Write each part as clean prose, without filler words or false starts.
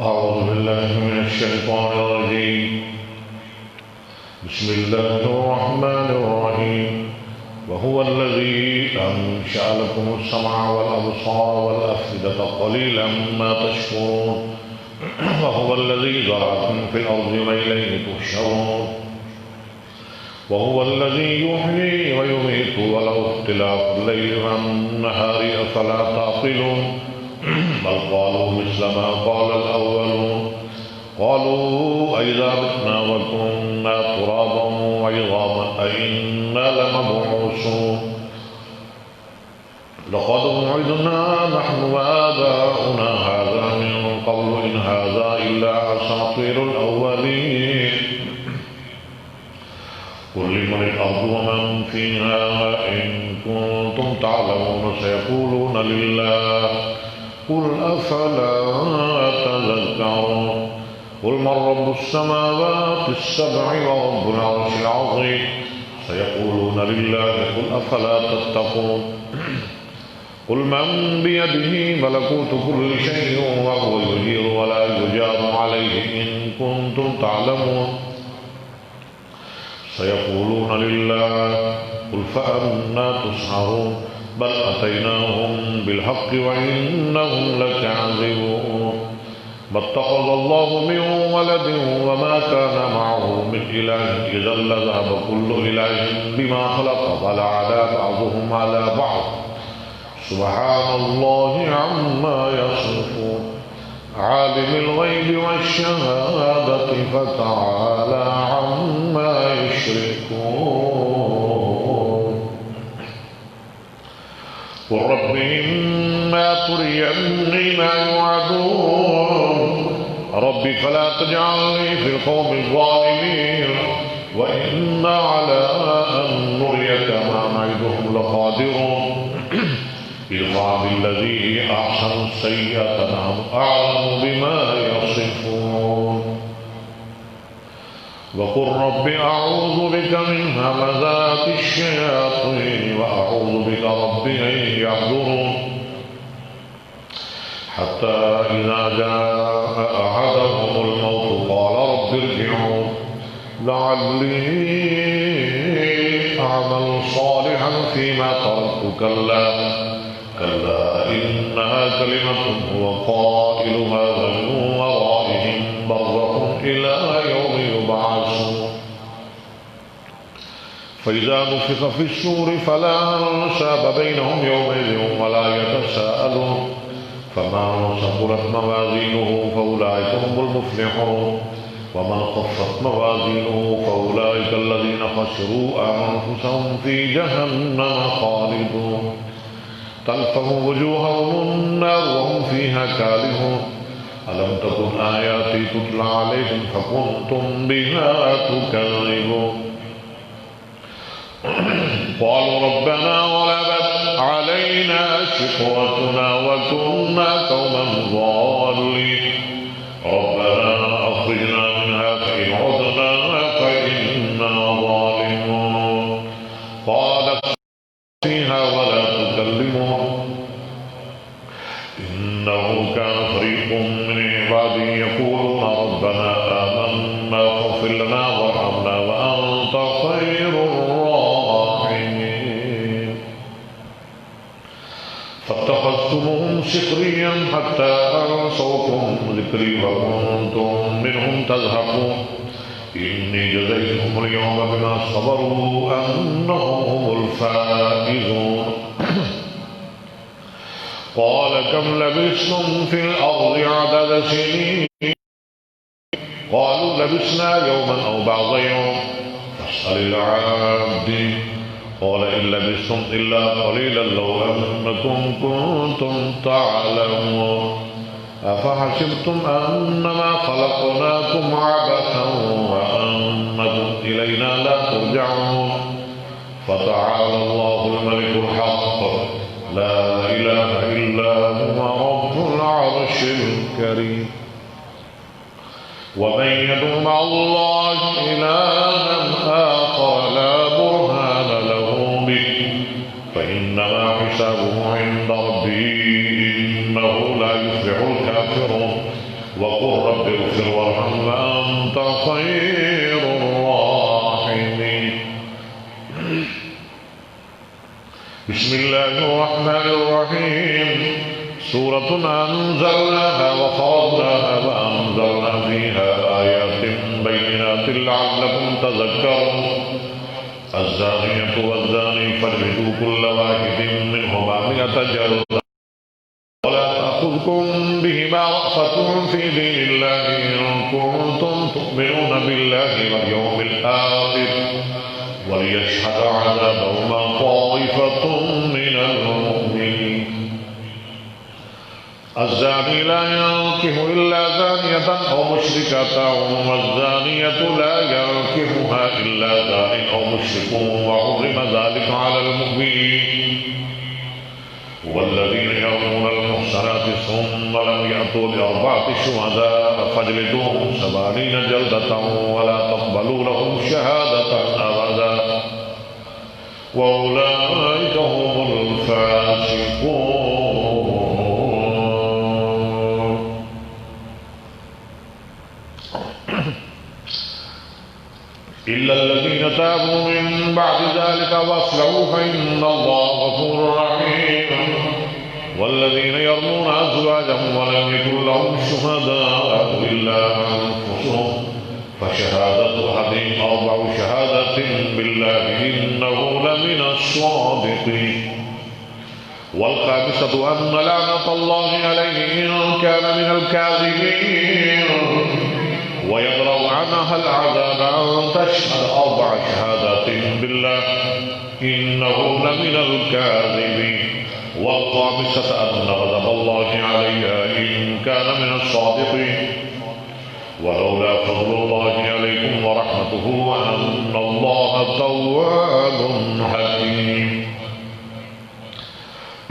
أعوذ بالله من الشيطان الرجيم. بسم الله الرحمن الرحيم. وهو الذي أنشأ لكم السمع والأبصار والأفئدة قليلا ما تشكرون. وهو الذي ذرأكم في الأرض وإليه تحشرون. وهو الذي يحيي ويميت وله اختلاف الليل والنهار أفلا تعقلون. بل قالوا مثل ما قال الأولون. قالوا أئذا متنا وكنا ترابا وعظاما أئنا لمبعوثون. لقد وعدنا نحن وآباؤنا هذا من قبل إن هذا إلا أساطير الأولين. قل لمن الأرض ومن فيها إن كنتم تعلمون سيقولون لله. قل أفلا تذكرون. قل من رب السماوات السبع ورب العرش العظيم سيقولون لله. قل أفلا تتقون. قل من بيده ملكوت كل شيء وهو يجير ولا يجار عليه إن كنتم تعلمون سيقولون لله. قل فأنا تسحرون. بل أتيناهم بالحق وإنهم لكاذبون. ما اتخذ الله من ولد وما كان معه من إله إذا لذهب كل إله بما خلق ولعلى بعضهم على بعض سبحان الله عما يصفون. عالم الغيب والشهادة فتعالى عما يشركون. قل رب إما تريني ما يوعدون رب فلا تجعلني في القوم الظالمين وإنا على أن نريك ما نعدهم لقادرون. ادفع بالذي أحسن السيئة نحن أعلم بما يصفون. وقل رب أعوذ بك من همزات الشياطين وأعوذ بك رب أن يحضرون. حتى إذا جاء أحدهم الموت قال رب ارجعون لعلي أعمل صالحا فيما تركت كلا إنها كلمة هو قائلها ومن ورائهم برزخ إلى يوم يبعثون. فإذا نفخ في الصور فلا أنساب بينهم يومئذ ولا يتساءلون. فمن ثقلت موازينه فأولئك هم المفلحون. ومن خفت موازينه فأولئك الذين خسروا أنفسهم في جهنم خالدون. تلفح وجوههم النار وهم فيها كالحون. ألم تكن آياتي تتلى عليكم فكنتم بها تكذبون. قالوا ربنا غلبت علينا شقوتنا وكنا قوما ضالين. ربنا أخرجنا منها فإن عدنا فإنا ظالمون. قال فيها ولا تكلمون إنه كان فريق من عبادي يقولون ربنا آمنا فاغفر لنا وارحمنا وأنت خير الراحمين. فاتخذتموهم سخريا حتى أنسوكم ذكري وكنتم منهم تضحكون. إني جزيتهم اليوم بما صبروا أنهم هم الفائزون. قال كم لبثتم في الأرض عدد سنين قالوا لبثنا يوما أو بعض يوم فاسأل العابدين. قال إن لبثتم إلا قليلا لو أنكم كنتم تعلمون. أفحسبتم أنما خلقناكم عبثا وأنكم إلينا لا ترجعون. فتعالى الله الملك الحق لا إله إلا هو رب العرش الكريم. ومن يدع مع الله إلها آخر لا برهان له به فإنما حسابه عند ربه إنه لا يفلح الكافرون. وقل رب اغفر وارحم وأنت خير الراحمين. بسم الله الرحمن الرحيم. سورة أنزلناها وفرضناها وأنزلنا فيها آيات بينات لعلكم تذكرون. الزانية والزاني فاجلدوا كل واحد منهما 100 جلدة ولا تأخذكم بهما رأفة في دين الله إن كنتم تؤمنون بالله واليوم الآخر وليشهد عذابهما طائفة من المؤمنين. الزاني لا ينكح إلا زانية أو مشركة والزانية لا ينكحها إلا زان أو مشرك وحرم ذلك على المؤمنين. والذين يرمون المحصنات ثم لم يأتوا ب4 شهداء فاجلدوهم 80 جلدة ولا تقبلوا لهم شهادة أبدا وأولئك هم الفاسقون. إلا الذين تابوا من بعد ذلك وأصلحوا فإن الله غفور رحيم. والذين يرمون أزواجهم ولم يكن لهم شهداء إلا أنفسهم فشهادة أحدهم 4 شهادات بالله إنه لمن الصادقين. والخامسة أن لعنة الله عليه إن كان من الكاذبين ويدرأ عنها العذاب أن تشهد 4 شهادات بالله إنه لمن الكاذبين. والخامسة أن غضب الله عليها إن كان من الصادقين. ولولا فضل الله عليكم ورحمته وأن الله تواب حكيم.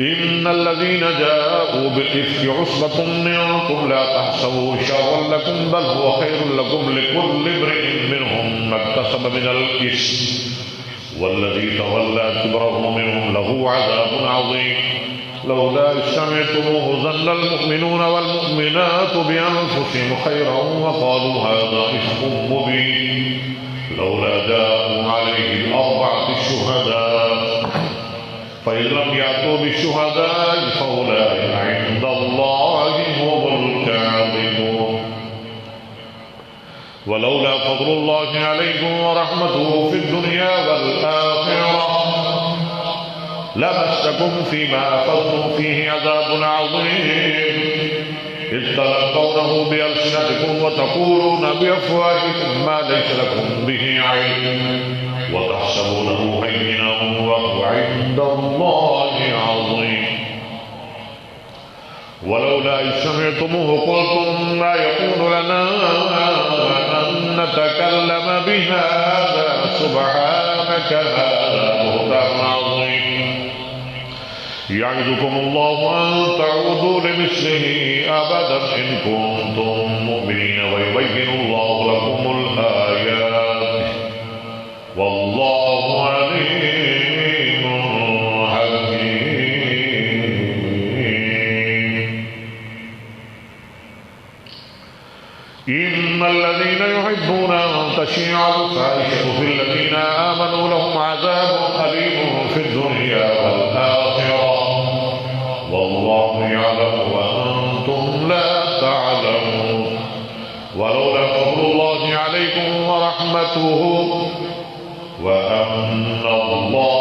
إن الذين جاءوا بالإفك عصبة منكم لا تحسبوا شرا لكم بل هو خير لكم لكل امرئ منهم ما اكتسب من الإثم والذي تولى كبره منهم له عذاب عظيم. لولا إذ سمعتموه ظن المؤمنون والمؤمنات بأنفسهم خيرا وقالوا هذا إفك مبين لولا جاءوا عليه ب4 شهداء فإن لم يأتوا بالشهداء فأولئك عند الله هم الكاذبون. ولولا فضل الله عليكم ورحمته في الدنيا والآخرة لمسكم فيما أخذتم فيه عذاب عظيم إذ تلقونه بألسنتكم وتقولون بأفواهكم ما ليس لكم به علم وتحسبونه هينا وهو عند الله عظيم. ولولا إذ سمعتموه قلتم ما يكون لنا أن نتكلم بهذا سبحانك هذا بهتان عظيم. يعظكم الله أن تعودوا لمثله أبدا إن كنتم مؤمنين ويبين الله لكم الآيات والله عليم حكيم. إن الذين يحبون أن تشيع الفاحشة في الذين آمنوا لهم عذاب أليم في الدنيا والآخرة والله يعلم وأنتم لا تعلمون. ولولا فضل الله عليكم ورحمته وأن الله